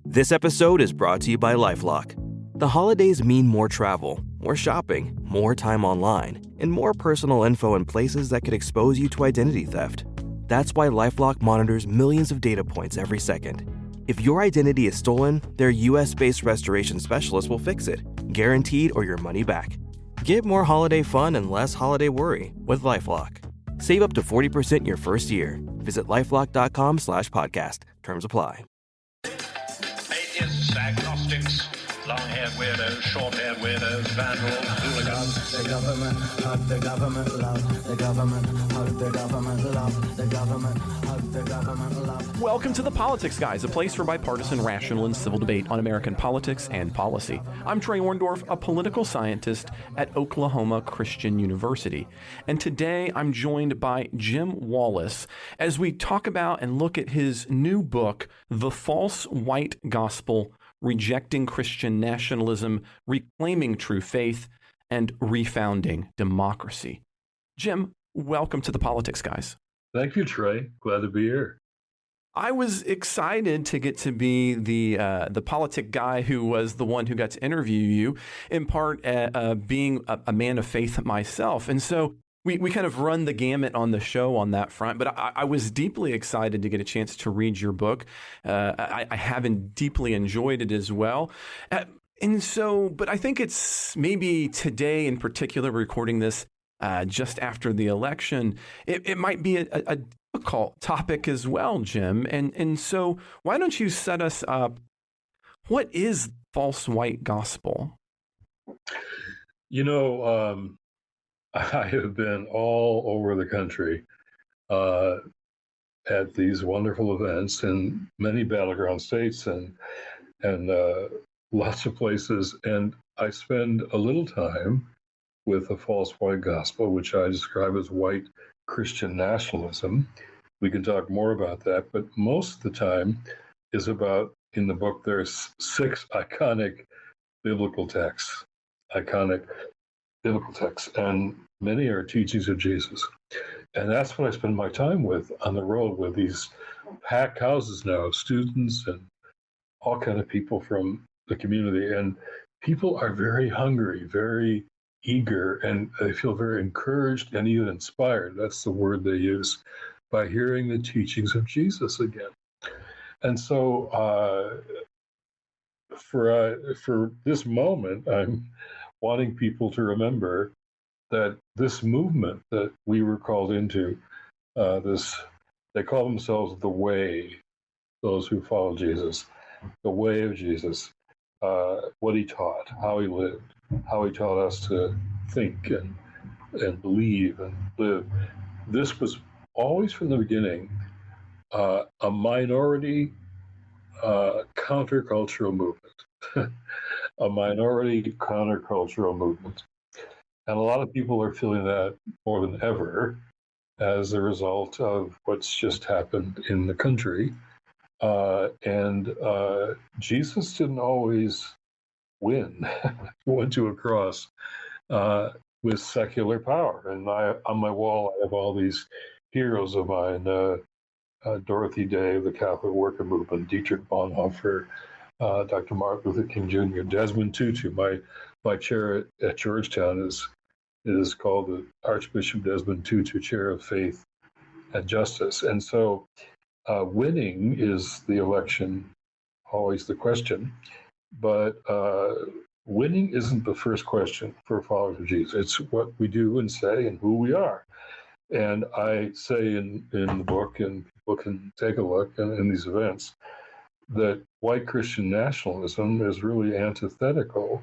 This episode is brought to you by LifeLock. The holidays mean more travel, more shopping, more time online, and more personal info in places that could expose you to identity theft. That's why LifeLock monitors millions of data points every second. If your identity is stolen, their US-based restoration specialist will fix it, guaranteed or your money back. Get more holiday fun and less holiday worry with LifeLock. Save up to 40% your first year. Visit LifeLock.com/podcast. Terms apply. Atheists, agnostics, long-haired weirdos, short-haired weirdos, vandals, hooligans. The government, hug the government, love the government, hug the government, love the government, hug the government, love. Welcome to The Politics Guys, a place for bipartisan, rational, and civil debate on American politics and policy. I'm Trey Orndorff, a political scientist at Oklahoma Christian University. And today I'm joined by Jim Wallis as we talk about and look at his new book, The False White Gospel: Rejecting Christian Nationalism, Reclaiming True Faith, and Refounding Democracy. Jim, welcome to The Politics Guys. Thank you, Trey. Glad to be here. I was excited to get to be the politic guy who was the one who got to interview you, in part being a man of faith myself. And so we kind of run the gamut on the show on that front. But I was deeply excited to get a chance to read your book. I haven't deeply enjoyed it as well. And so, but I think it's maybe today in particular, recording this just after the election, it might be a difficult topic as well, Jim. And so why don't you set us up? What is false white gospel? You know, I have been all over the country at these wonderful events in many battleground states and lots of places. And I spend a little time with the false white gospel, which I describe as white Christian nationalism. We can talk more about that, but most of the time is about, in the book, there's 6 iconic biblical texts, and many are teachings of Jesus. And that's what I spend my time with on the road, with these packed houses now, students and all kind of people from the community. And people are very hungry, very eager, and they feel very encouraged and even inspired. That's the word they use, by hearing the teachings of Jesus again. And so for this moment, I'm wanting people to remember that this movement that we were called into, they call themselves the Way, those who follow Jesus, the way of Jesus, what he taught, how he lived, how he taught us to think and believe and live. This was always from the beginning a minority countercultural movement, a minority countercultural movement. And a lot of people are feeling that more than ever as a result of what's just happened in the country. Jesus didn't always win. He went to a cross with secular power. And on my wall, I have all these heroes of mine, Dorothy Day of the Catholic Worker Movement, Dietrich Bonhoeffer, Dr. Martin Luther King Jr., Desmond Tutu. My chair at Georgetown is called the Archbishop Desmond Tutu Chair of Faith and Justice. And so winning is the election, always the question. But winning isn't the first question for followers of Jesus. It's what we do and say and who we are. And I say in the book, and people can take a look in these events, that white Christian nationalism is really antithetical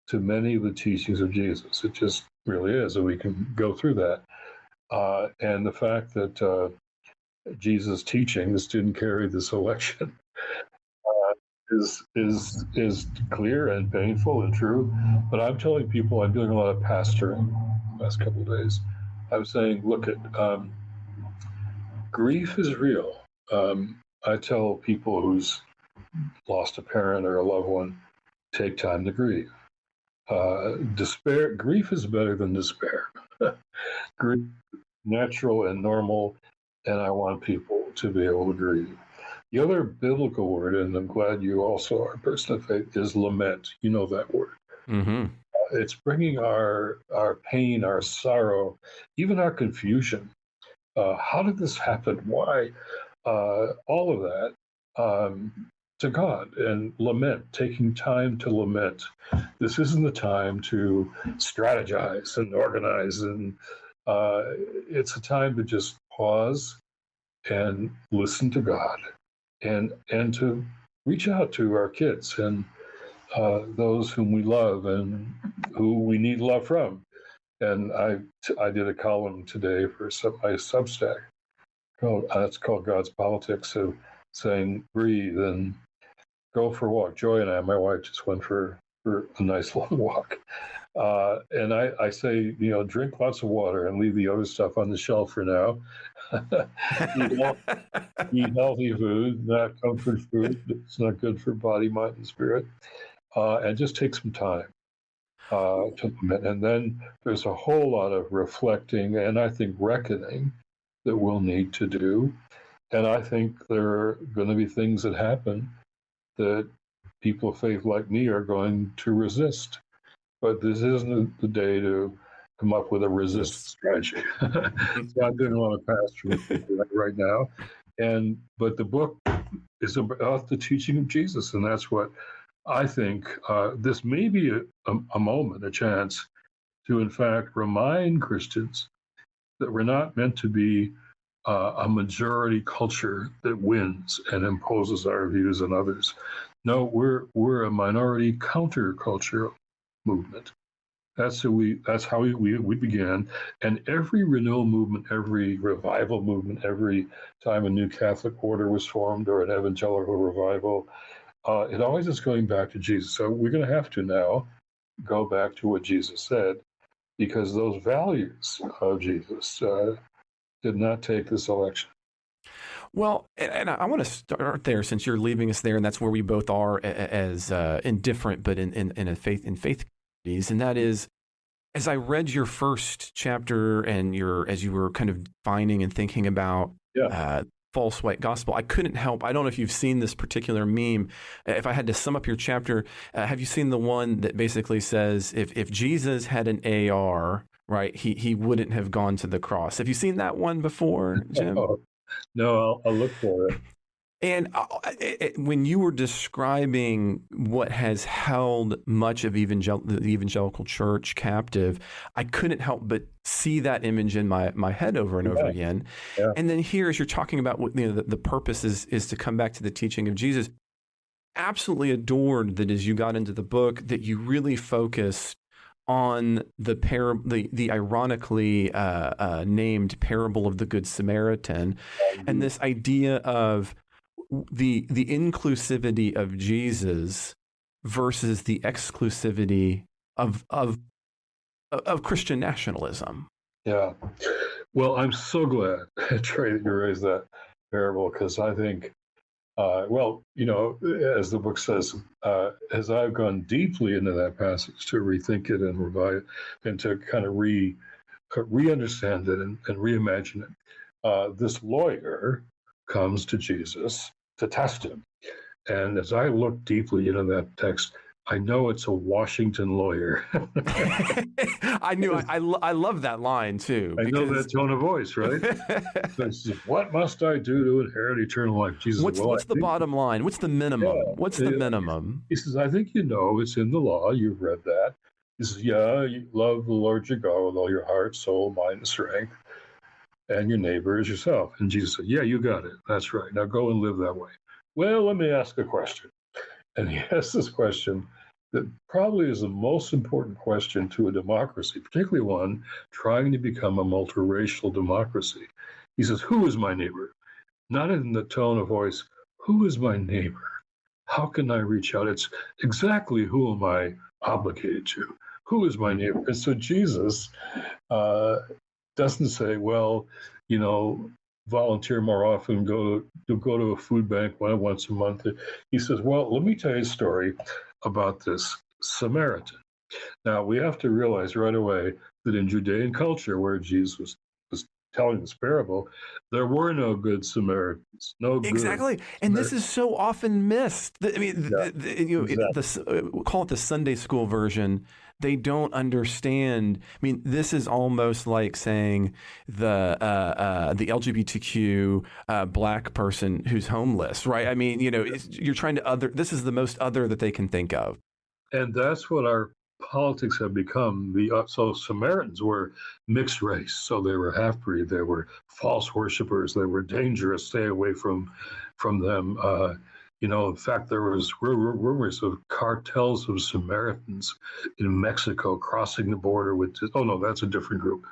to many of the teachings of Jesus. It just really is, and we can go through that. And the fact that Jesus' teachings didn't carry this election is clear and painful and true. But I'm telling people, I'm doing a lot of pastoring the last couple of days. I'm saying, look, grief is real. I tell people who's lost a parent or a loved one, take time to grieve. Grief is better than despair. Grief is natural and normal, and I want people to be able to grieve. The other biblical word, and I'm glad you also are a person of faith, is lament. You know that word. Mm-hmm. It's bringing our pain, our sorrow, even our confusion. How did this happen? Why? All of that to God and lament, taking time to lament. This isn't the time to strategize and organize, and it's a time to just pause and listen to God, and to reach out to our kids and those whom we love and who we need love from. And I did a column today for my Substack. It's called God's Politics, of saying breathe and go for a walk. Joy and I, my wife, just went for a nice long walk. And I say, drink lots of water and leave the other stuff on the shelf for now. Eat healthy food, not comfort food. It's not good for body, mind, and spirit. And just take some time to implement. And then there's a whole lot of reflecting and I think reckoning that we'll need to do. And I think there are going to be things that happen that people of faith like me are going to resist. But this isn't the day to come up with a resistance strategy. So I'm doing a lot of pastoral right now. But the book is about the teaching of Jesus. And that's what I think this may be a moment, a chance to, in fact, remind Christians that we're not meant to be a majority culture that wins and imposes our views on others. No, we're a minority counterculture movement. That's how we began. And every renewal movement, every revival movement, every time a new Catholic order was formed or an evangelical revival, it always is going back to Jesus. So we're going to have to now go back to what Jesus said, because those values of Jesus did not take this election. Well, and I want to start there, since you're leaving us there, and that's where we both are as indifferent, but in faith communities, and that is, as I read your first chapter and as you were kind of defining and thinking about false white gospel, I couldn't help. I don't know if you've seen this particular meme. If I had to sum up your chapter, have you seen the one that basically says if Jesus had an AR, right, he wouldn't have gone to the cross? Have you seen that one before, Jim? No, I'll look for it. And when you were describing what has held much of the evangelical church captive, I couldn't help but see that image in my head over and over again. Yeah. And then here, as you're talking about what the purpose is to come back to the teaching of Jesus, absolutely adored that as you got into the book that you really focused on the ironically named parable of the Good Samaritan, and this idea of the inclusivity of Jesus versus the exclusivity of Christian nationalism. Yeah. Well, I'm so glad, Trey, that you raised that parable, because I think, as the book says, as I've gone deeply into that passage to rethink it and revive it and to kind of re-understand it and reimagine it, this lawyer comes to Jesus to test him. And as I look deeply into that text, I know it's a Washington lawyer. I knew. I love that line too. I know that tone of voice, right? So it says, what must I do to inherit eternal life? Jesus. What's the bottom line? What's the minimum? What's the minimum? He says, I think it's in the law. You've read that. He says, you love the Lord your God with all your heart, soul, mind, and strength, and your neighbor as yourself. And Jesus said, yeah, you got it. That's right. Now go and live that way. Well, let me ask a question. And he asks this question that probably is the most important question to a democracy, particularly one trying to become a multiracial democracy. He says, who is my neighbor? Not in the tone of voice, who is my neighbor? How can I reach out? It's exactly who am I obligated to? Who is my neighbor? And so Jesus doesn't say, well, volunteer more often, go to a food bank once a month. He says, well, let me tell you a story about this Samaritan. Now, we have to realize right away that in Judean culture, where Jesus was telling this parable, there were no good Samaritans, no good Exactly, and this Samaritans. is so often missed. I mean, Yeah, exactly. call it the Sunday school version. They don't understand. I mean, this is almost like saying the LGBTQ black person who's homeless, right? I mean, you're trying to other. This is the most other that they can think of. And that's what our politics have become. So Samaritans were mixed race, so they were half breed, they were false worshippers, they were dangerous. Stay away from them. In fact, there was rumors of cartels of Samaritans in Mexico crossing the border with. Oh no, that's a different group.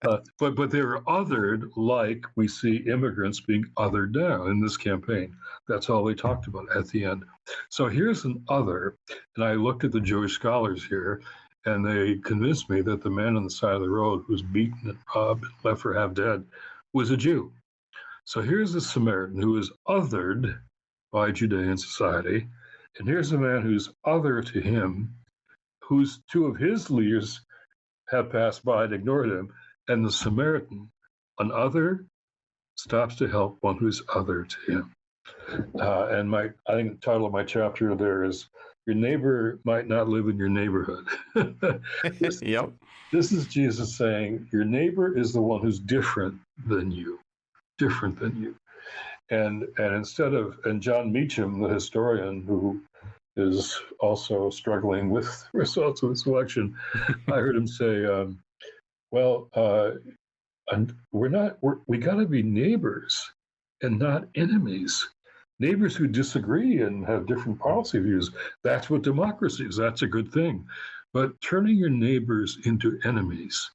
But they were othered, like we see immigrants being othered now in this campaign. That's all they talked about at the end. So here's an other, and I looked at the Jewish scholars here, and they convinced me that the man on the side of the road who was beaten and robbed and left for half dead was a Jew. So here's a Samaritan who is othered by Judean society, and here's a man who's other to him, whose two of his leaders have passed by and ignored him, and the Samaritan, an other, stops to help one who's other to him. And I think the title of my chapter there is "Your Neighbor Might Not Live in Your Neighborhood." Yep. This is Jesus saying, your neighbor is the one who's different than you, And John Meacham, the historian who is also struggling with results of this election, I heard him say, and we got to be neighbors and not enemies. Neighbors who disagree and have different policy views. That's what democracy is. That's a good thing. But turning your neighbors into enemies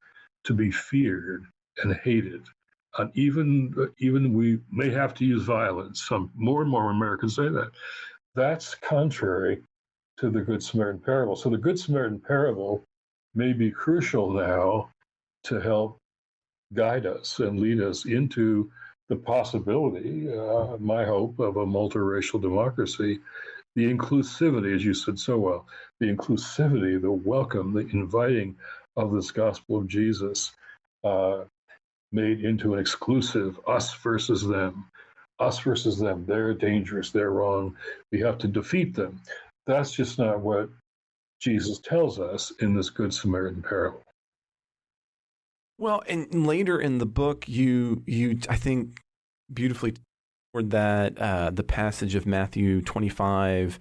to be feared and hated, and even we may have to use violence. Some more and more Americans say that. That's contrary to the Good Samaritan parable. So the Good Samaritan parable may be crucial now to help guide us and lead us into the possibility, my hope, of a multiracial democracy, the inclusivity, as you said so well, the inclusivity, the welcome, the inviting of this gospel of Jesus made into an exclusive us versus them. Us versus them. They're dangerous. They're wrong. We have to defeat them. That's just not what Jesus tells us in this Good Samaritan parable. Well, and later in the book, you I think beautifully toward that the passage of Matthew 25,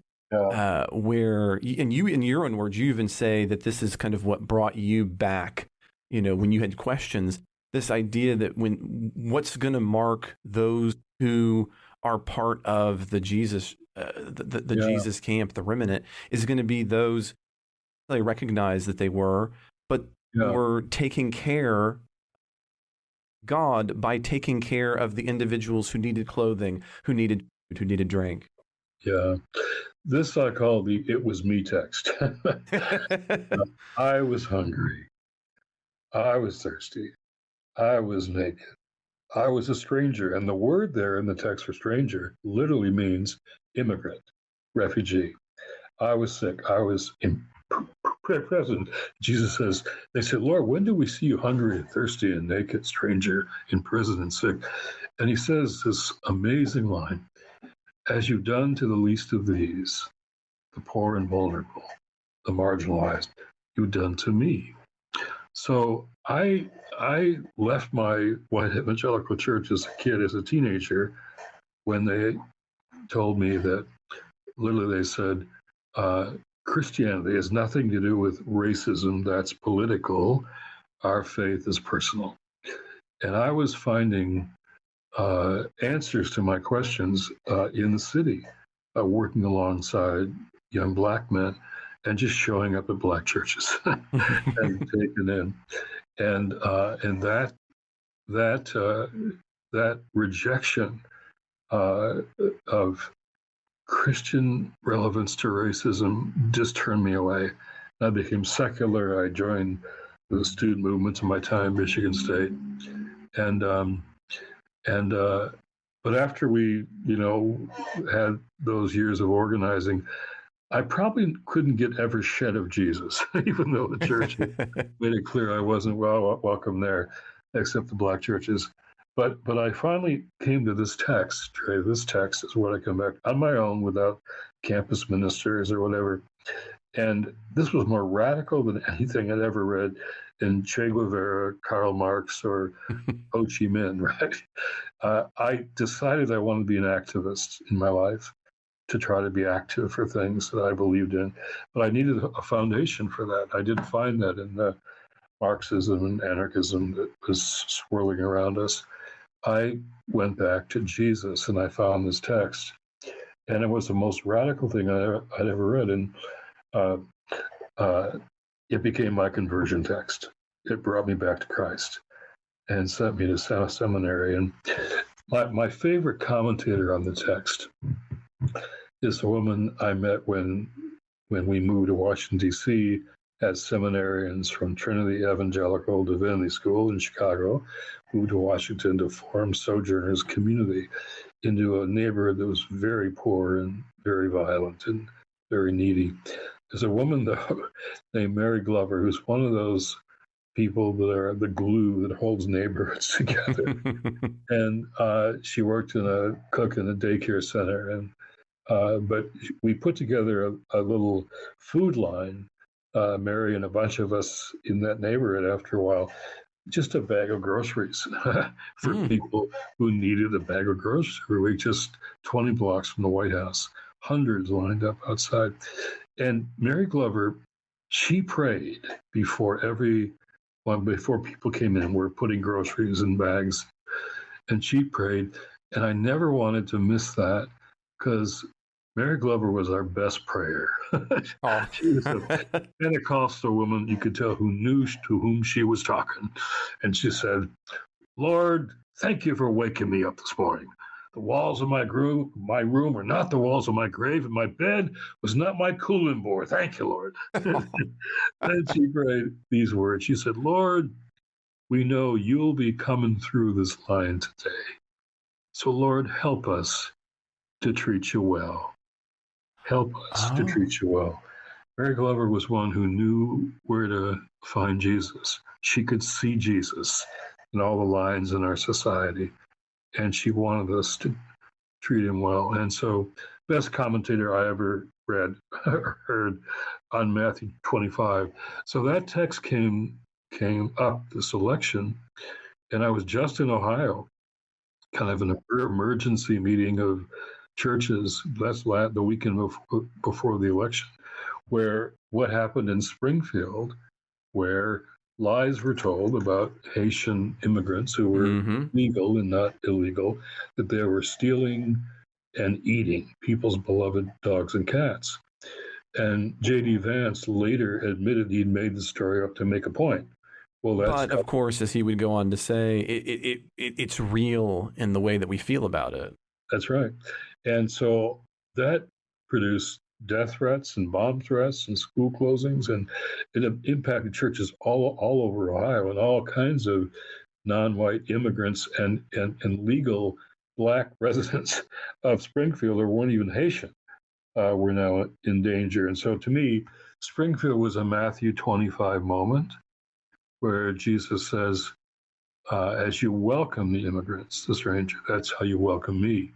where and you in your own words, you even say that this is kind of what brought you back. When you had questions, this idea that what's going to mark those who are part of the Jesus Jesus camp, the remnant, is going to be those they recognize that they were, but were taking care God by taking care of the individuals who needed clothing, who needed food, who needed drink. Yeah. This I call the "it was me" text. I was hungry. I was thirsty. I was naked. I was a stranger. And the word there in the text for stranger literally means immigrant, refugee. I was sick. I was present. Jesus says, they said, Lord, when do we see you hungry and thirsty and naked, stranger, in prison and sick? And he says this amazing line, as you've done to the least of these, the poor and vulnerable, the marginalized, you've done to me. So I left my white evangelical church as a kid, as a teenager, when they told me that, literally they said, Christianity has nothing to do with racism. That's political. Our faith is personal. And I was finding answers to my questions in the city, working alongside young black men and just showing up at black churches and taken in. And that rejection of Christian relevance to racism just turned me away. I became secular. I joined the student movement in my time, Michigan State, but after we, had those years of organizing, I probably couldn't get ever shed of Jesus, even though the church made it clear I wasn't welcome there. except the black churches. But I finally came to this text, Trey. This text is what I come back on my own without campus ministers or whatever. And this was more radical than anything I'd ever read in Che Guevara, Karl Marx, or Ho Chi Minh, right? I decided I wanted to be an activist in my life, to try to be active for things that I believed in. But I needed a foundation for that. I didn't find that in the Marxism and anarchism that was swirling around us. I went back to Jesus and I found this text. And it was the most radical thing I'd ever read. And uh, it became my conversion text. It brought me back to Christ and sent me to seminary. And my favorite commentator on the text is a woman I met when we moved to Washington, D.C. as seminarians from Trinity Evangelical Divinity School in Chicago, moved to Washington to form Sojourners Community into a neighborhood that was very poor and very violent and very needy. There's a woman, though, named Mary Glover, who's one of those people that are the glue that holds neighborhoods together. And she worked in a cook in a daycare center. And but we put together a little food line, Mary and a bunch of us in that neighborhood after a while, just a bag of groceries for people who needed a bag of groceries every week, just 20 blocks from the White House, hundreds lined up outside. And Mary Glover, she prayed before people came in. We're putting groceries in bags, and she prayed. And I never wanted to miss that because Mary Glover was our best prayer. Oh. She was a Pentecostal woman, you could tell, who knew to whom she was talking. And she said, Lord, thank you for waking me up this morning. The walls of my room are not the walls of my grave, and my bed was not my cooling board. Thank you, Lord. Then she prayed these words. She said, Lord, we know you'll be coming through this line today. So, Lord, help us to treat you well. Help us to treat you well. Mary Glover was one who knew where to find Jesus. She could see Jesus in all the lines in our society, and she wanted us to treat him well. And so, best commentator I ever read or heard on Matthew 25. So that text came up this election, and I was just in Ohio, kind of an emergency meeting of churches. That's the weekend before the election, where what happened in Springfield, where lies were told about Haitian immigrants who were legal and not illegal, that they were stealing and eating people's beloved dogs and cats. And J.D. Vance later admitted he'd made the story up to make a point. Well, but of course, as he would go on to say, it's real in the way that we feel about it. That's right. And so that produced death threats and bomb threats and school closings, and it impacted churches all over Ohio, and all kinds of non-white immigrants and legal Black residents of Springfield, or weren't even Haitian, were now in danger. And so to me, Springfield was a Matthew 25 moment where Jesus says, as you welcome the immigrants, the stranger, that's how you welcome me.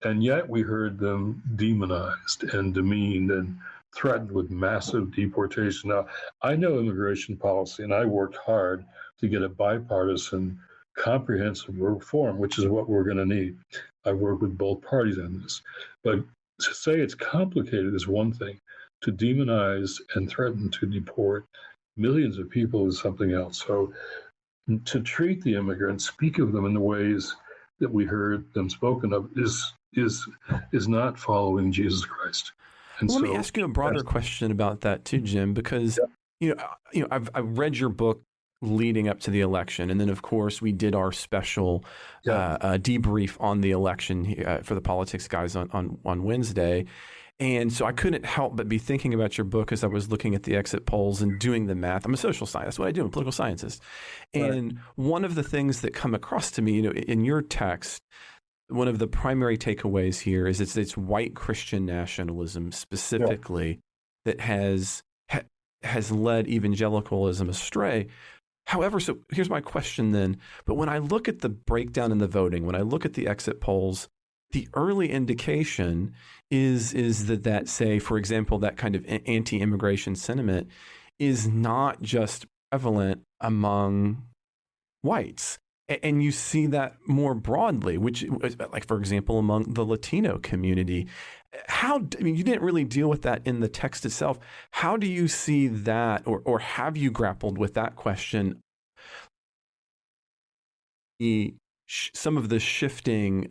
And yet we heard them demonized and demeaned and threatened with massive deportation. Now, I know immigration policy, and I worked hard to get a bipartisan, comprehensive reform, which is what we're going to need. I've worked with both parties on this. But to say it's complicated is one thing. To demonize and threaten to deport millions of people is something else. So to treat the immigrants, speak of them in the ways that we heard them spoken of, is not following Jesus Christ. And let me ask you a broader question about that too, Jim, because I've read your book leading up to the election, and then of course we did our special debrief on the election for the Politics Guys on Wednesday. And so I couldn't help but be thinking about your book as I was looking at the exit polls and doing the math. I'm a social scientist. That's what I do. I'm a political scientist. And one of the things that come across to me, in your text, one of the primary takeaways here is it's white Christian nationalism specifically that has led evangelicalism astray. However, so here's my question then. But when I look at the breakdown in the voting, when I look at the exit polls, the early indication is that say, for example, that kind of anti-immigration sentiment is not just prevalent among whites. And you see that more broadly, which, like, for example, among the Latino community. I mean, you didn't really deal with that in the text itself. How do you see that, or have you grappled with that question? Some of the shifting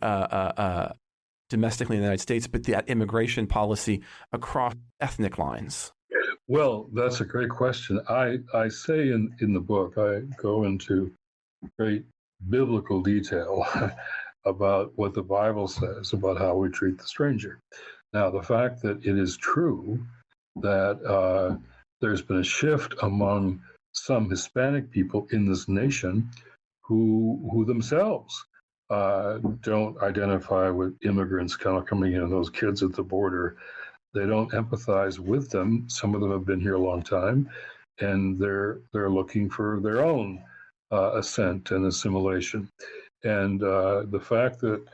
domestically in the United States, but that immigration policy across ethnic lines? Well, that's a great question. I say in the book, I go into great biblical detail about what the Bible says about how we treat the stranger. Now, the fact that it is true that there's been a shift among some Hispanic people in this nation who themselves don't identify with immigrants kind of coming in, those kids at the border. They don't empathize with them. Some of them have been here a long time, and they're looking for their own ascent and assimilation. And the fact that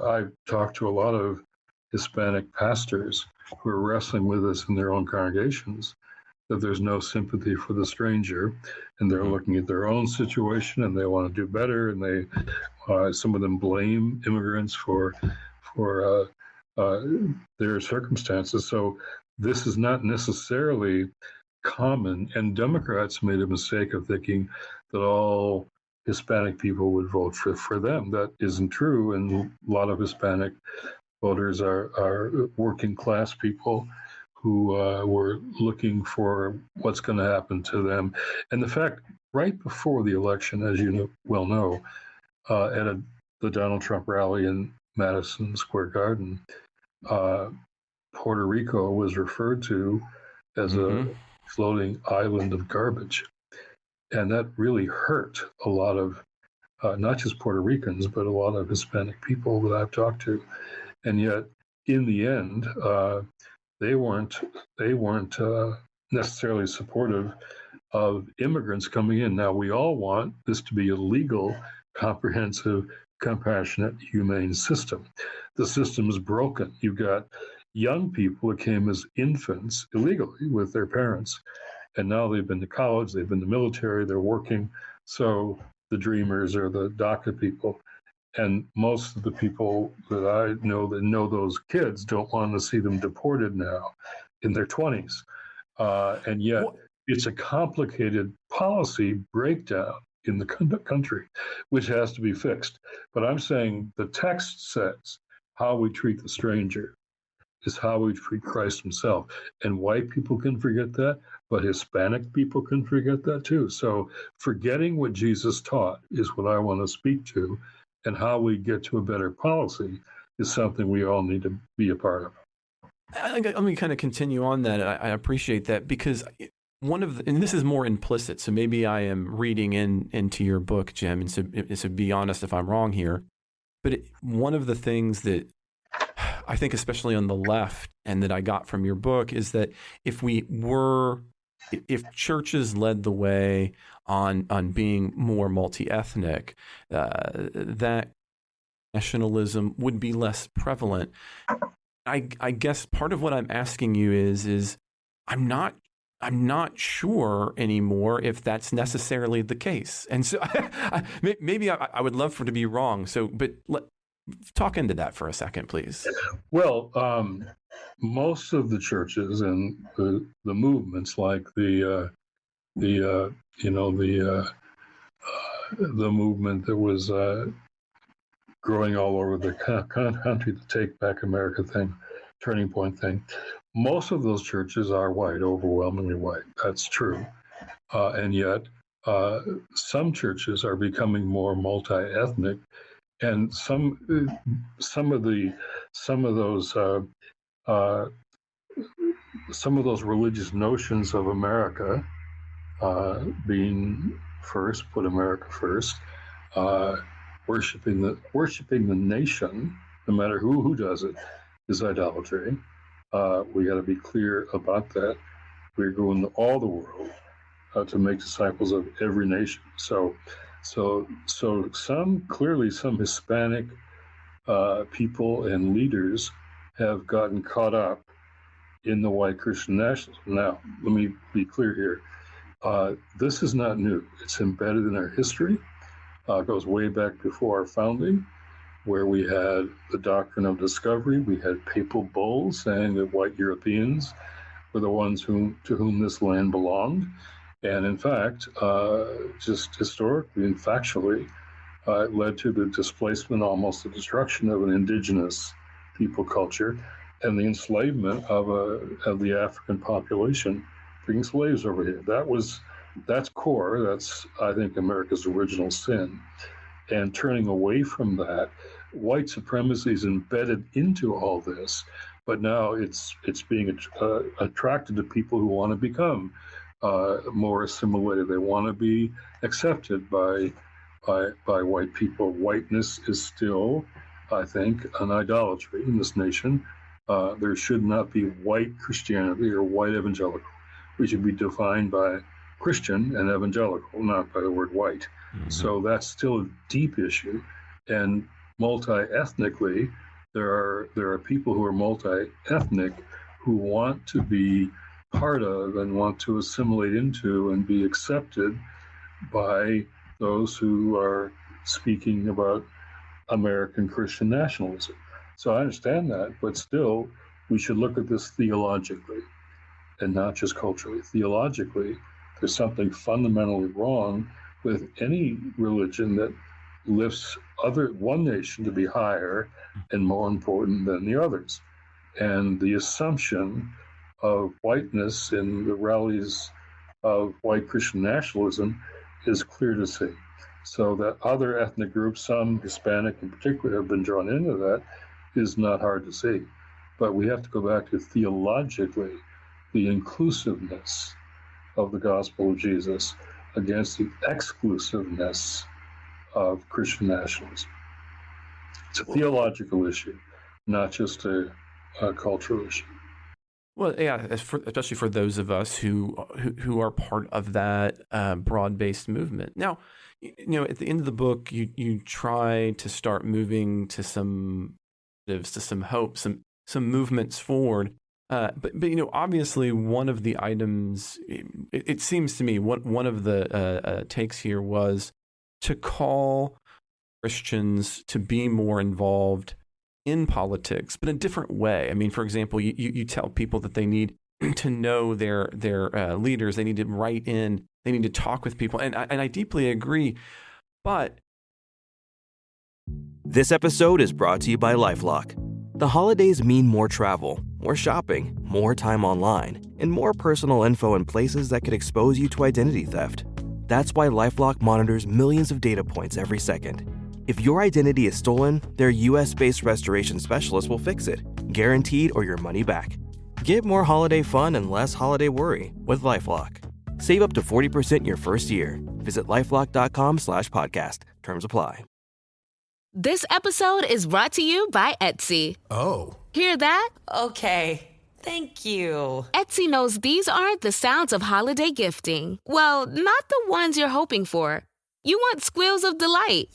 I've talked to a lot of Hispanic pastors who are wrestling with this in their own congregations, that there's no sympathy for the stranger, and they're looking at their own situation and they want to do better, and they some of them blame immigrants for their circumstances. So this is not necessarily common, and Democrats made a mistake of thinking that all Hispanic people would vote for them. That isn't true, and a lot of Hispanic voters are working class people who were looking for what's going to happen to them. And the fact, right before the election, as you well know, at the Donald Trump rally in Madison Square Garden, Puerto Rico was referred to as a floating island of garbage. And that really hurt a lot of, not just Puerto Ricans, but a lot of Hispanic people that I've talked to. And yet, in the end, they weren't necessarily supportive of immigrants coming in. Now, we all want this to be a legal, comprehensive, compassionate, humane system. The system is broken. You've got young people who came as infants illegally with their parents, and now they've been to college, they've been to military, they're working. So the dreamers are the DACA people. And most of the people that I know that know those kids don't want to see them deported now in their 20s. And yet it's a complicated policy breakdown in the country, which has to be fixed. But I'm saying the text says how we treat the stranger is how we treat Christ himself. And white people can forget that, but Hispanic people can forget that too. So forgetting what Jesus taught is what I want to speak to. And how we get to a better policy is something we all need to be a part of. Let me kind of continue on that. I appreciate that, because and this is more implicit, so maybe I am reading into your book, Jim, and so be honest if I'm wrong here. But one of the things that I think, especially on the left, and that I got from your book, is that if churches led the way on being more multi-ethnic, that nationalism would be less prevalent. I guess part of what I'm asking you is I'm not sure anymore if that's necessarily the case. And so maybe I would love for it to be wrong. So, but talk into that for a second, please. Well, most of the churches and the movements, like the movement that was growing all over the country, the Take Back America thing, Turning Point thing, most of those churches are white, overwhelmingly white. That's true, and yet some churches are becoming more multi-ethnic, and some of those religious notions of America being first, put America first, worshiping the nation, no matter who does it, is idolatry. We got to be clear about that. We're going to all the world. to make disciples of every nation. So some Hispanic people and leaders have gotten caught up in the white Christian nationalism. Now, let me be clear here. This is not new. It's embedded in our history. It goes way back before our founding, where we had the doctrine of discovery. We had papal bulls saying that white Europeans were the ones to whom this land belonged. And in fact, just historically and factually, it led to the displacement, almost the destruction of an indigenous people culture, and the enslavement of the African population, bringing slaves over here. That's core. That's, I think, America's original sin. And turning away from that, white supremacy is embedded into all this, but now it's being attracted to people who want to become more assimilated. They want to be accepted by white people. Whiteness is still, I think, an idolatry in this nation. There should not be white Christianity or white evangelical. We should be defined by Christian and evangelical, not by the word white. Mm-hmm. So that's still a deep issue. And multi-ethnically, there are people who are multi-ethnic who want to be part of and want to assimilate into and be accepted by those who are speaking about American Christian nationalism. So I understand that, but still, we should look at this theologically and not just culturally. Theologically, there's something fundamentally wrong with any religion that lifts one nation to be higher and more important than the others. And the assumption of whiteness in the rallies of white Christian nationalism is clear to see. So that other ethnic groups, some Hispanic in particular, have been drawn into that is not hard to see. But we have to go back to theologically the inclusiveness of the gospel of Jesus against the exclusiveness of Christian nationalism. It's a theological issue, not just a cultural issue. Well, yeah, especially for those of us who are part of that broad-based movement. Now, at the end of the book, you try to start moving to some hope, some movements forward. But obviously, one of the items, it seems to me, one of the takes here was to call Christians to be more involved in politics, but in a different way. I mean, for example, you tell people that they need to know their leaders. They need to write in. They need to talk with people, and I deeply agree. But this episode is brought to you by LifeLock. The holidays mean more travel, more shopping, more time online, and more personal info in places that could expose you to identity theft. That's why LifeLock monitors millions of data points every second. If your identity is stolen, their US-based restoration specialist will fix it, guaranteed or your money back. Get more holiday fun and less holiday worry with LifeLock. Save up to 40% your first year. Visit LifeLock.com/podcast. Terms apply. This episode is brought to you by Etsy. Oh. Hear that? Okay. Thank you. Etsy knows these aren't the sounds of holiday gifting. Well, not the ones you're hoping for. You want squeals of delight.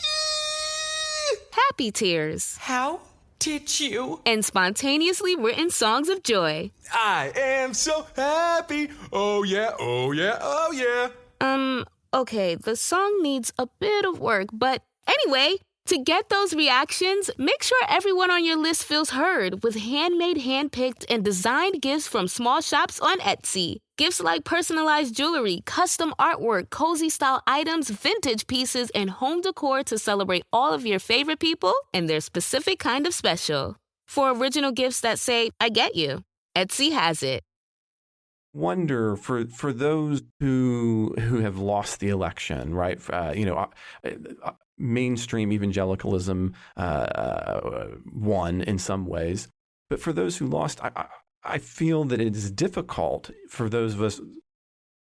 Happy tears. How did you? And spontaneously written songs of joy. I am so happy. Oh yeah, oh yeah, oh yeah. Okay, the song needs a bit of work, but anyway, to get those reactions, make sure everyone on your list feels heard with handmade, handpicked, and designed gifts from small shops on Etsy. Gifts like personalized jewelry, custom artwork, cozy style items, vintage pieces, and home decor to celebrate all of your favorite people and their specific kind of special. For original gifts that say, I get you, Etsy has it. Wonder for those who have lost the election, right? Mainstream evangelicalism won in some ways, but for those who lost, I feel that it is difficult for those of us who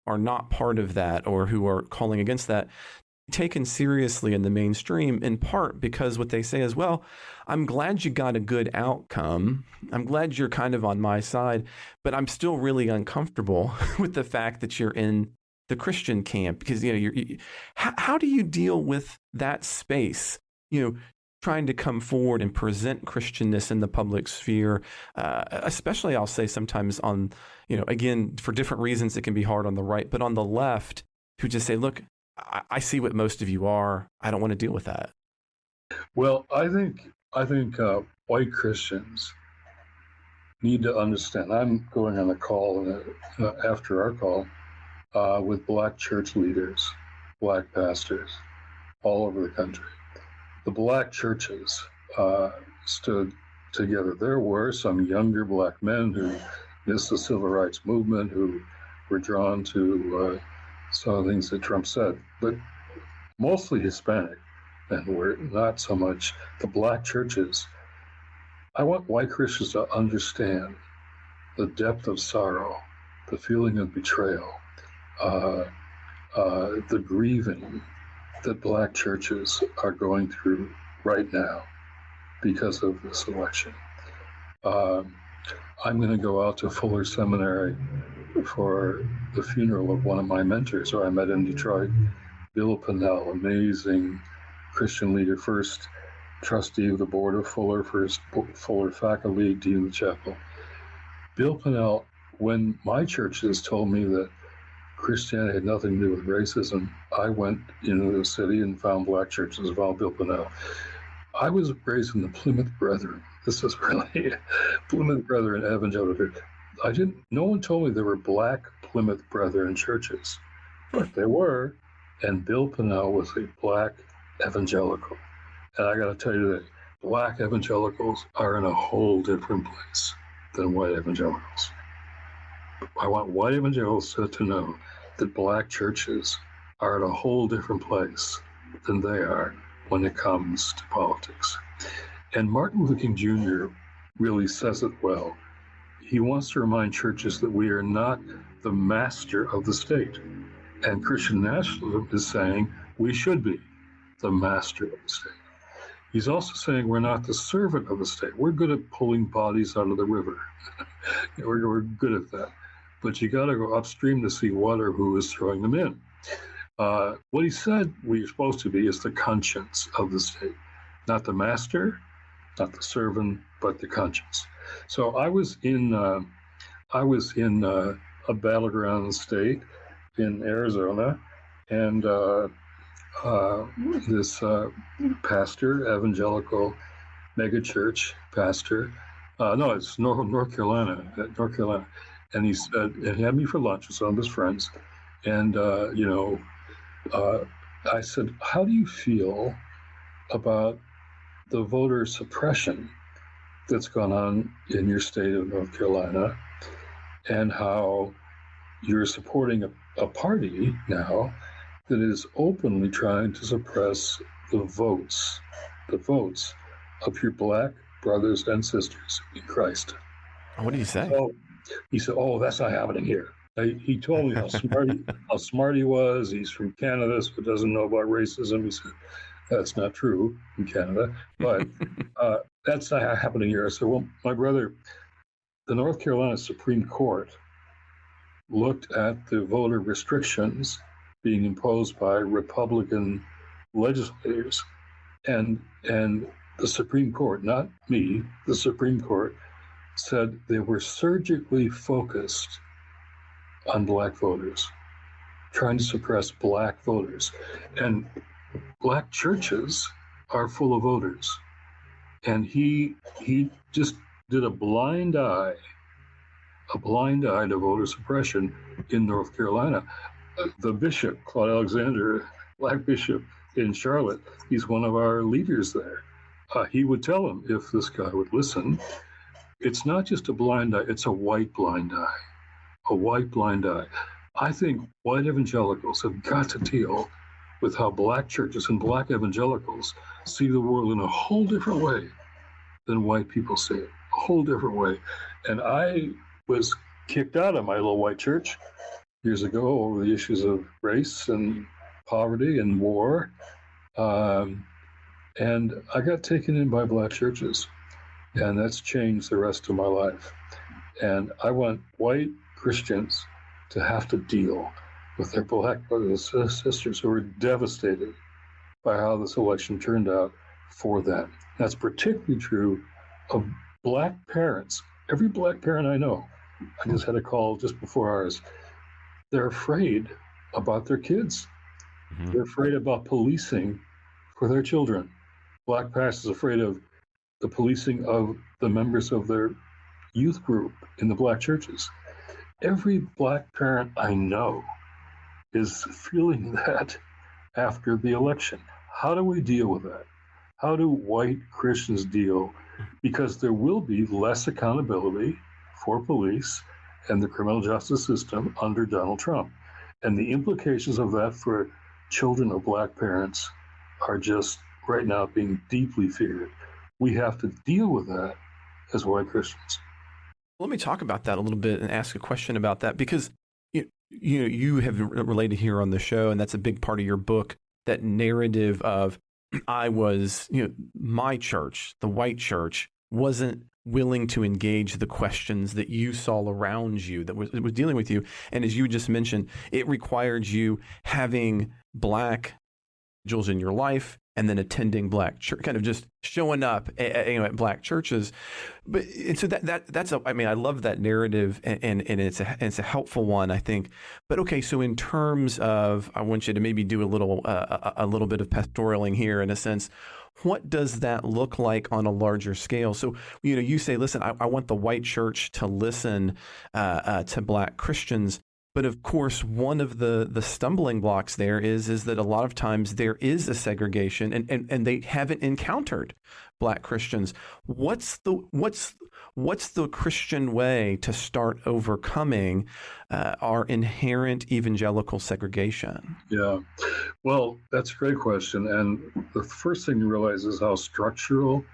are not part of that or who are calling against that, taken seriously in the mainstream, in part because what they say is, well, I'm glad you got a good outcome. I'm glad you're kind of on my side, but I'm still really uncomfortable with the fact that you're in the Christian camp? Because, how do you deal with that space, trying to come forward and present Christianness in the public sphere, especially, I'll say, sometimes on, again, for different reasons, it can be hard on the right, but on the left, who just say, look, I see what most of you are. I don't want to deal with that. Well, I think white Christians need to understand. I'm going on a call after our call with Black church leaders, Black pastors all over the country. The Black churches stood together. There were some younger Black men who missed the civil rights movement, who were drawn to some of the things that Trump said, but mostly Hispanic, and were not so much the Black churches. I want white Christians to understand the depth of sorrow, the feeling of betrayal, the grieving that Black churches are going through right now because of this election. I'm going to go out to Fuller Seminary for the funeral of one of my mentors who I met in Detroit, Bill Pinnell, amazing Christian leader, first trustee of the board of Fuller, first Fuller faculty, dean of the chapel. Bill Pinnell, when my churches told me that Christianity had nothing to do with racism, I went into the city and found Black churches, found Bill Pinnell. I was raised in the Plymouth Brethren. This is really Plymouth Brethren evangelical. No one told me there were Black Plymouth Brethren churches, but there were. And Bill Pinnell was a Black evangelical. And I got to tell you that Black evangelicals are in a whole different place than white evangelicals. I want white evangelicals to know that Black churches are at a whole different place than they are when it comes to politics. And Martin Luther King Jr. really says it well. He wants to remind churches that we are not the master of the state. And Christian nationalism is saying we should be the master of the state. He's also saying we're not the servant of the state. We're good at pulling bodies out of the river. We're good at that. But you got to go upstream to see what or who is throwing them in. What he said we're supposed to be is the conscience of the state, not the master, not the servant, but the conscience. So I was in a battleground state in Arizona, and this pastor, evangelical megachurch pastor, no, it's North Carolina, and he said, and he had me for lunch with some of his friends, and I said, how do you feel about the voter suppression that's gone on in your state of North Carolina, and how you're supporting a party now that is openly trying to suppress the votes of your Black brothers and sisters in Christ? What do you say? So he said, "Oh, that's not happening here." He told me how smart he was. He's from Canada, so he doesn't know about racism. He said, "That's not true in Canada, but that's not happening here." I said, "Well, my brother, the North Carolina Supreme Court looked at the voter restrictions being imposed by Republican legislators, and the Supreme Court, not me, the Supreme Court, said they were surgically focused on Black voters, trying to suppress Black voters. And Black churches are full of voters. And he just did a blind eye to voter suppression in North Carolina. The bishop, Claude Alexander, Black bishop in Charlotte, he's one of our leaders there. He would tell him, if this guy would listen, it's not just a blind eye, it's a white blind eye. A white blind eye. I think white evangelicals have got to deal with how Black churches and Black evangelicals see the world in a whole different way than white people see it. A whole different way. And I was kicked out of my little white church years ago over the issues of race and poverty and war. And I got taken in by Black churches. And that's changed the rest of my life. And I want white Christians to have to deal with their black brothers and sisters who were devastated by how this election turned out for them. That's particularly true of black parents. Every black parent I know, I just had a call just before ours, they're afraid about their kids. Mm-hmm. They're afraid about policing for their children. Black parents is afraid of the policing of the members of their youth group in the black churches. Every black parent I know is feeling that after the election. How do we deal with that? How do white Christians deal? Because there will be less accountability for police and the criminal justice system under Donald Trump. And the implications of that for children of black parents are just right now being deeply feared. We have to deal with that as white Christians. Let me talk about that a little bit and ask a question about that, because you have related here on the show, and that's a big part of your book, that narrative of my church, the white church, wasn't willing to engage the questions that you saw around you, that was dealing with you. And as you just mentioned, it required you having black individuals in your life and then attending black church, kind of just showing up at black churches. And so that's I love that narrative, and it's a helpful one, I think. But okay, so in terms of, I want you to maybe do a little bit of pastoraling here, in a sense. What does that look like on a larger scale? So, you say, listen, I want the white church to listen to black Christians. But of course, one of the stumbling blocks there is that a lot of times there is a segregation, and they haven't encountered black Christians. What's the Christian way to start overcoming our inherent evangelical segregation? Yeah, well, that's a great question. And the first thing you realize is how structural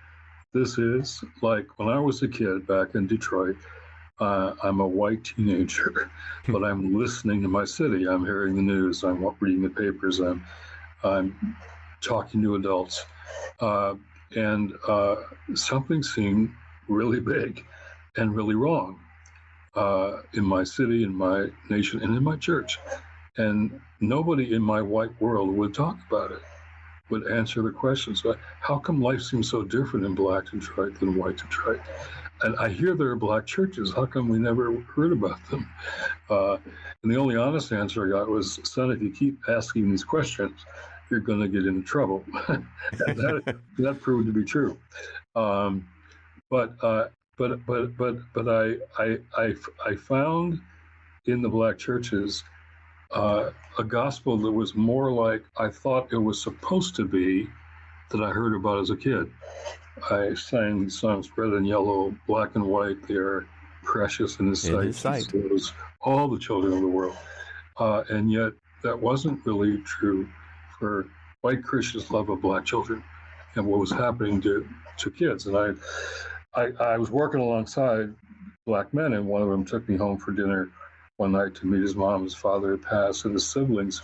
this is. Like when I was a kid back in Detroit, I'm a white teenager, but I'm listening to my city. I'm hearing the news. I'm reading the papers. I'm talking to adults, and something seemed really big and really wrong in my city, in my nation, and in my church. And nobody in my white world would talk about it, would answer the questions. How come life seems so different in black Detroit than white Detroit? And I hear there are black churches. How come we never heard about them? And the only honest answer I got was, son, if you keep asking these questions, you're going to get into trouble. And that proved to be true. But I found in the black churches a gospel that was more like I thought it was supposed to be, that I heard about as a kid. I sang these songs, red and yellow, black and white, they are precious in His sight. It was all the children of the world. And yet that wasn't really true for white Christians' love of black children and what was happening to kids. And I was working alongside black men, and one of them took me home for dinner one night to meet his mom. His father had passed, and his siblings.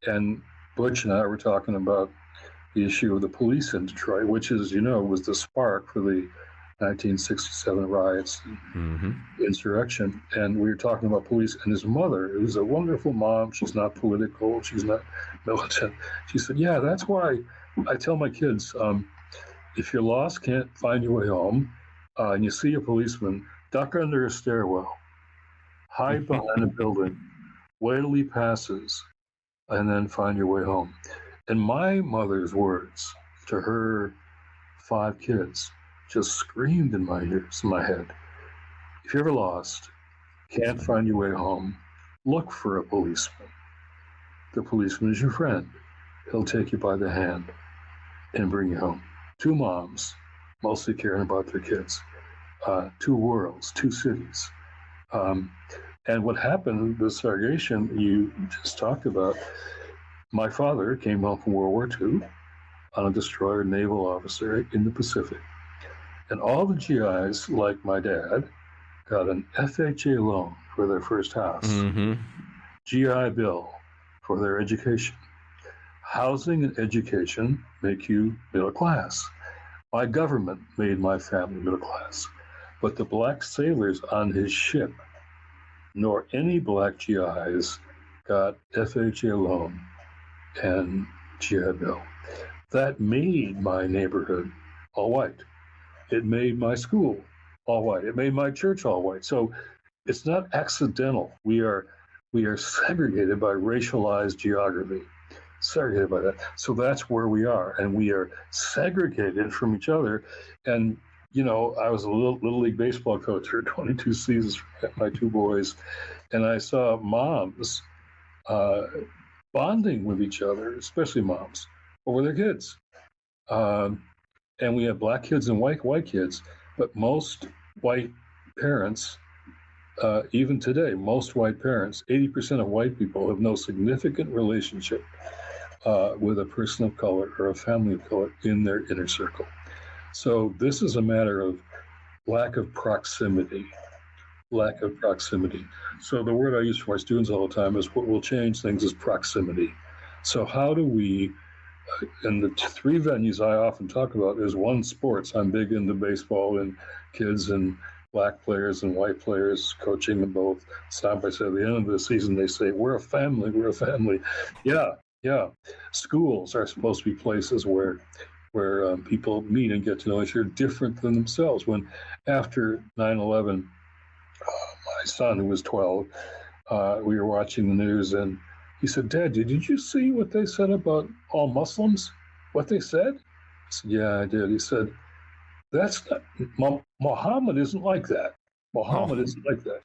And Butch and I were talking about the issue of the police in Detroit, which, as you know, was the spark for the 1967 riots and insurrection. And we were talking about police, and his mother, who's a wonderful mom, she's not political, she's not militant. She said, yeah, that's why I tell my kids, if you're lost, can't find your way home, and you see a policeman, duck under a stairwell, hide behind a building, wait till he passes, and then find your way home. And my mother's words to her 5 kids just screamed in my ears, in my head. If you're ever lost, can't find your way home, look for a policeman. The policeman is your friend. He'll take you by the hand and bring you home. 2 moms, mostly caring about their kids. 2 worlds, 2 cities. And what happened, the segregation you just talked about, my father came home from World War II on a destroyer naval officer in the Pacific. And all the GIs, like my dad, got an FHA loan for their first house, GI Bill for their education. Housing and education make you middle class. My government made my family middle class. But the black sailors on his ship, nor any black GIs got FHA loan and GI Bill. That made my neighborhood all white. It made my school all white. It made my church all white. So it's not accidental. We are segregated by racialized geography, segregated by that. So that's where we are, and we are segregated from each other. And I was a little league baseball coach for 22 seasons for my two boys, and I saw moms bonding with each other, especially moms, over their kids. And we have black kids and white kids, but most white parents, even today, most white parents, 80% of white people have no significant relationship with a person of color or a family of color in their inner circle. So this is a matter of lack of proximity. So the word I use for my students all the time is what will change things is proximity. So how do we, and the three venues I often talk about is one, sports. I'm big into baseball and kids and black players and white players, coaching them both side by side. At the end of the season, they say, we're a family. Yeah. Schools are supposed to be places where people meet and get to know each other different than themselves. When after 9/11, my son, who was 12, we were watching the news, and he said, Dad, did you see what they said about all Muslims? What they said? I said, yeah, I did. He said, that's not, Muhammad isn't like that. Muhammad isn't like that.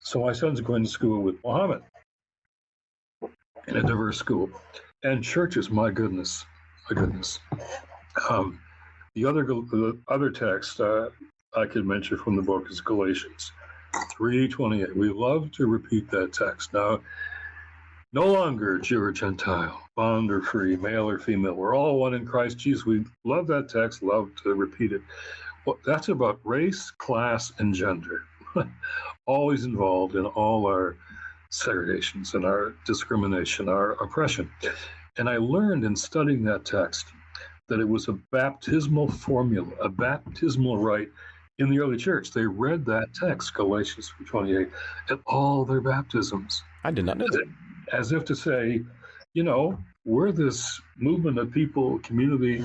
So my son's going to school with Muhammad in a diverse school. And churches, my goodness. The other text I could mention from the book is Galatians 3:28. We love to repeat that text. Now, no longer Jew or Gentile, bond or free, male or female. We're all one in Christ Jesus. We love that text, love to repeat it. Well, that's about race, class, and gender. Always involved in all our segregations and our discrimination, our oppression. And I learned in studying that text that it was a baptismal formula, a baptismal rite in the early church. They read that text, Galatians 3:28, at all their baptisms. I did not know that. As if to say, we're this movement of people, community,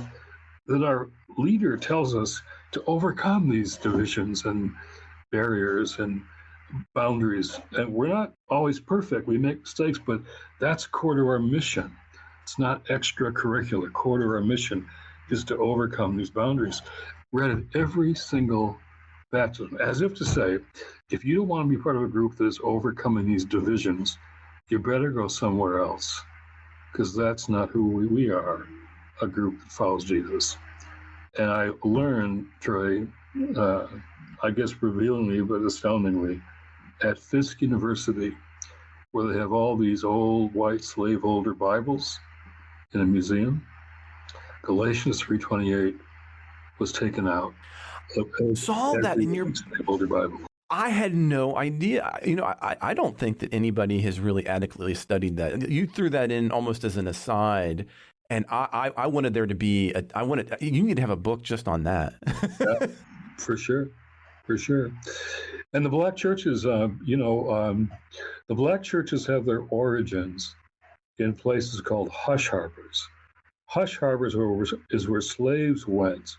that our leader tells us to overcome these divisions and barriers and boundaries. And we're not always perfect. We make mistakes, but that's core to our mission. It's not extracurricular. Core to our mission is to overcome these boundaries. Read at every single baptism, as if to say, if you don't want to be part of a group that is overcoming these divisions, you better go somewhere else, because that's not who we are, a group that follows Jesus. And I learned, Trey, I guess revealingly, but astoundingly, at Fisk University, where they have all these old white slaveholder Bibles in a museum, Galatians 3:28 was taken out. Saw that in your slaveholder Bible. I had no idea. I don't think that anybody has really adequately studied that. You threw that in almost as an aside, and I wanted there to be you need to have a book just on that. Yeah, for sure. And the black churches, the black churches have their origins in places called hush harbors. Hush harbors is where slaves went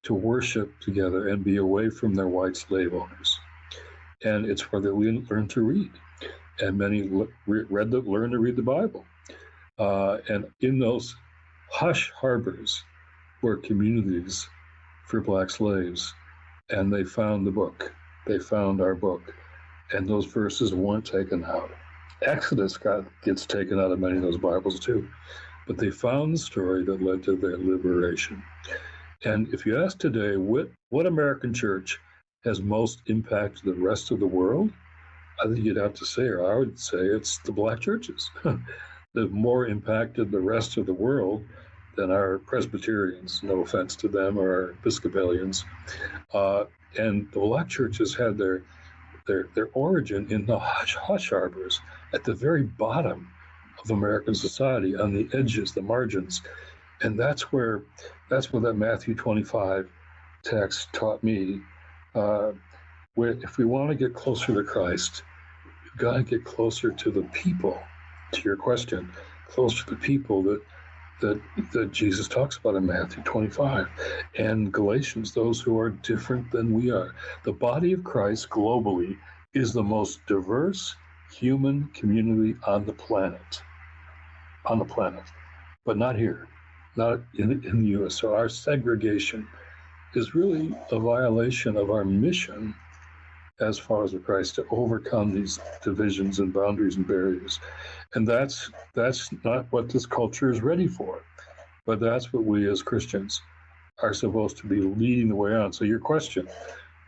to worship together and be away from their white slave owners. And it's where they learned to read. And many learned to read the Bible. And in those hush harbors were communities for black slaves. And they found the book. They found our book. And those verses weren't taken out. Exodus gets taken out of many of those Bibles too. But they found the story that led to their liberation. And if you ask today, what American church has most impacted the rest of the world, I think you'd have to say, or I would say, it's the black churches that have more impacted the rest of the world than our Presbyterians, no offense to them, or our Episcopalians. And the black churches had their origin in the hush harbors at the very bottom of American society, on the edges, the margins. And that's where that Matthew 25 text taught me. Where if we want to get closer to Christ, We've got to get closer to the people, to your question, closer to the people that Jesus talks about in Matthew 25 and Galatians, those who are different than we are. The body of Christ globally is the most diverse human community on the planet, but not here, not in the U.S. So our segregation is really a violation of our mission as followers of Christ to overcome these divisions and boundaries and barriers. And that's not what this culture is ready for. But that's what we as Christians are supposed to be leading the way on. So your question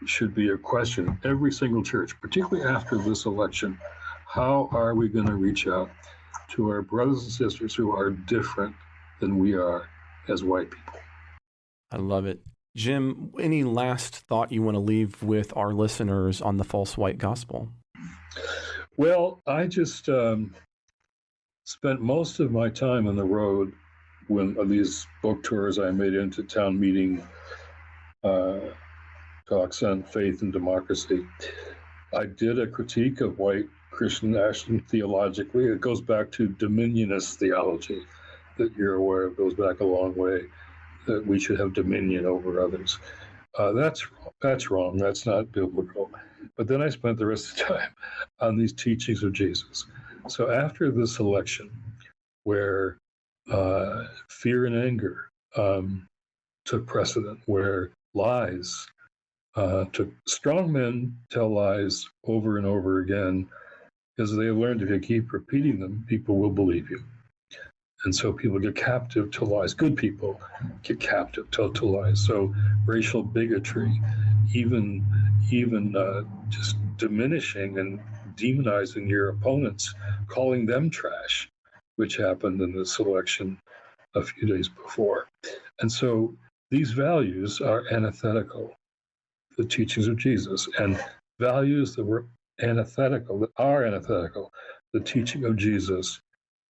should be a question in every single church, particularly after this election. How are we going to reach out to our brothers and sisters who are different than we are as white people? I love it. Jim, any last thought you want to leave with our listeners on the false white gospel? Well, I just spent most of my time on the road when these book tours I made into town meeting talks on faith and democracy. I did a critique of white Christian nationalism theologically. It goes back to dominionist theology that you're aware of, goes back a long way, that we should have dominion over others. That's wrong. That's not biblical. But then I spent the rest of the time on these teachings of Jesus. So after this election, where fear and anger took precedent, where lies took, strong men tell lies over and over again because they learned if you keep repeating them, people will believe you. And so people get captive to lies. Good people get captive to lies. So racial bigotry, even just diminishing and demonizing your opponents, calling them trash, which happened in this election a few days before. And so these values are antithetical to the teachings of Jesus, and values that are antithetical, the teaching of Jesus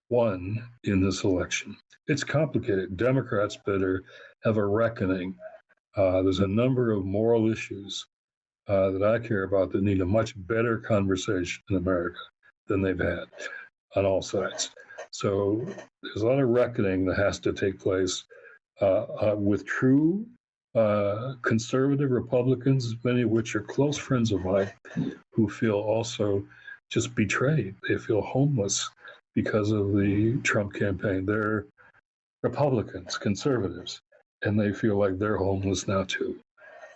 won in this election. It's complicated. Democrats better have a reckoning. There's a number of moral issues that I care about that need a much better conversation in America than they've had on all sides. So there's a lot of reckoning that has to take place with true conservative Republicans, many of which are close friends of mine, who feel also just betrayed. They feel homeless because of the Trump campaign. They're Republicans, conservatives, and they feel like they're homeless now too.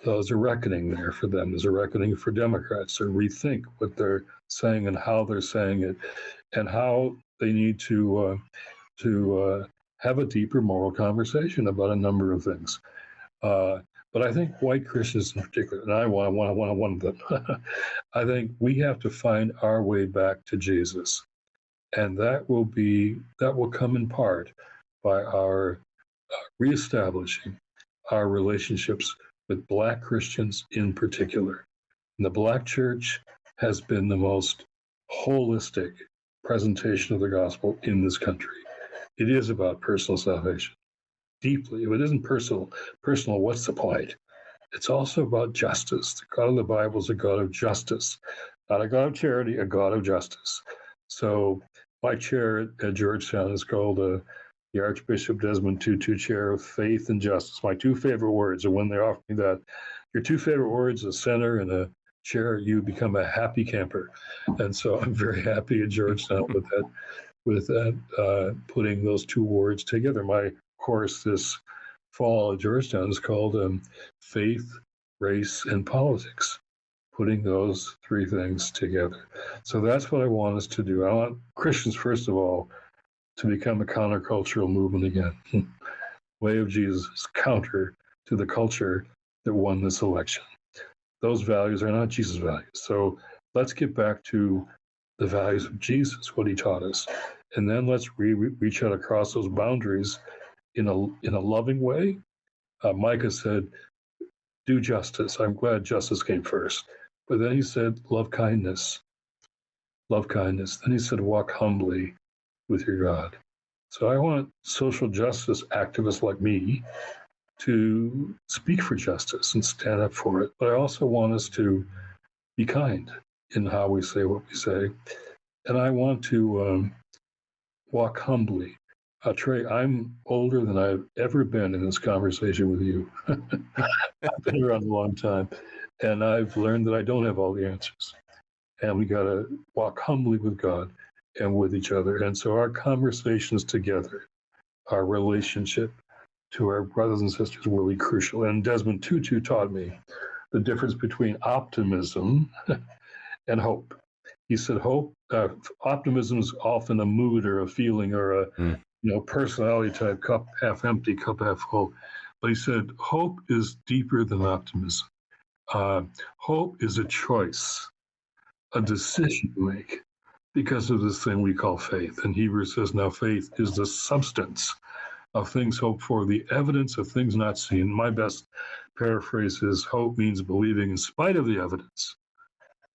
So there's a reckoning there for them. There's a reckoning for Democrats to rethink what they're saying and how they're saying it, and how they need to have a deeper moral conversation about a number of things. But I think white Christians in particular, and I want one of them, I think we have to find our way back to Jesus. And that will come in part by our reestablishing our relationships with Black Christians in particular. And the Black church has been the most holistic presentation of the gospel in this country. It is about personal salvation, deeply. If it isn't personal, what's the point? It's also about justice. The God of the Bible is a God of justice, not a God of charity, a God of justice. So my chair at Georgetown is called the Archbishop Desmond Tutu Chair of Faith and Justice. My two favorite words, and when they offer me that, your two favorite words, a center and a chair, you become a happy camper. And so I'm very happy at Georgetown with that, putting those two words together. My course this fall at Georgetown is called Faith, Race, and Politics, putting those three things together. So that's what I want us to do. I want Christians, first of all, to become a countercultural movement again. Way of Jesus is counter to the culture that won this election. Those values are not Jesus' values. So let's get back to the values of Jesus, what he taught us. And then let's reach out across those boundaries in a loving way. Micah said, do justice. I'm glad justice came first. But then he said, love kindness. Love kindness. Then he said, walk humbly with your God. So I want social justice activists like me to speak for justice and stand up for it. But I also want us to be kind. in how we say what we say. And I want to walk humbly. Trey, I'm older than I've ever been in this conversation with you. I've been around a long time, and I've learned that I don't have all the answers. And we got to walk humbly with God and with each other. And so our conversations together, our relationship to our brothers and sisters will be crucial. And Desmond Tutu taught me the difference between optimism and hope. He said, optimism is often a mood or a feeling or a personality type, cup half empty, cup half full. But he said, hope is deeper than optimism. Hope is a choice, a decision to make because of this thing we call faith. And Hebrews says, now faith is the substance of things hoped for, the evidence of things not seen. My best paraphrase is, hope means believing in spite of the evidence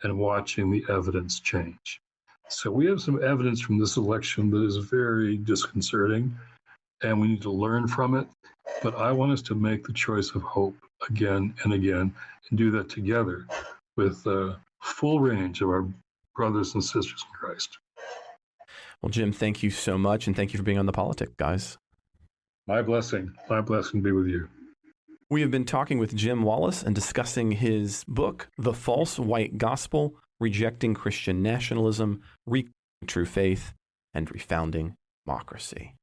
and watching the evidence change. So we have some evidence from this election that is very disconcerting, and we need to learn from it. But I want us to make the choice of hope again and again, and do that together with the full range of our brothers and sisters in Christ. Well, Jim, thank you so much, and thank you for being on The Politic, guys. My blessing be with you. We have been talking with Jim Wallis and discussing his book, The False White Gospel, Rejecting Christian Nationalism, Reclaiming True Faith, and Refounding Democracy.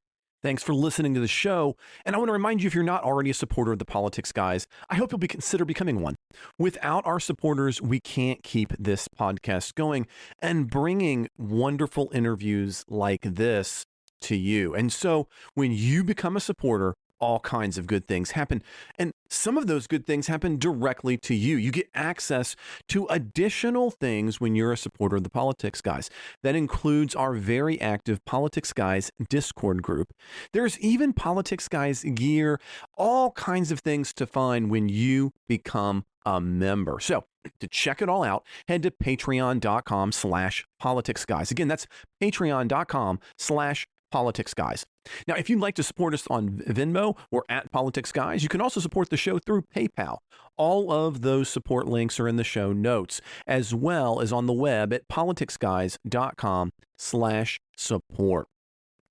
Thanks for listening to the show. And I want to remind you, if you're not already a supporter of The Politics Guys, I hope you'll consider becoming one. Without our supporters, we can't keep this podcast going and bringing wonderful interviews like this to you. And so when you become a supporter, all kinds of good things happen. And some of those good things happen directly to you. You get access to additional things when you're a supporter of The Politics Guys. That includes our very active Politics Guys Discord group. There's even Politics Guys gear, all kinds of things to find when you become a member. So to check it all out, head to patreon.com/politicsguys. Again, that's patreon.com/Politics Guys. Now, if you'd like to support us on Venmo or at Politics Guys, you can also support the show through PayPal. All of those support links are in the show notes, as well as on the web at politicsguys.com/support.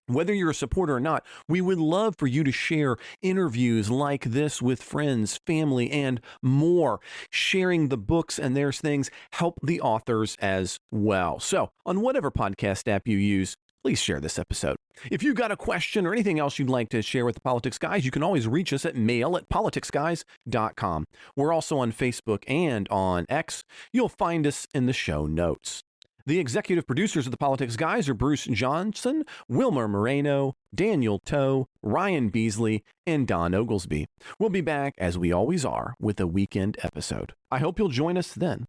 Whether you're a supporter or not, we would love for you to share interviews like this with friends, family, and more. Sharing the books and their things help the authors as well. So on whatever podcast app you use, please share this episode. If you've got a question or anything else you'd like to share with the Politics Guys, you can always reach us at mail@politicsguys.com. We're also on Facebook and on X. You'll find us in the show notes. The executive producers of the Politics Guys are Bruce Johnson, Wilmer Moreno, Daniel Toe, Ryan Beasley, and Don Oglesby. We'll be back, as we always are, with a weekend episode. I hope you'll join us then.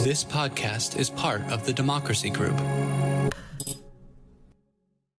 This podcast is part of the Democracy Group.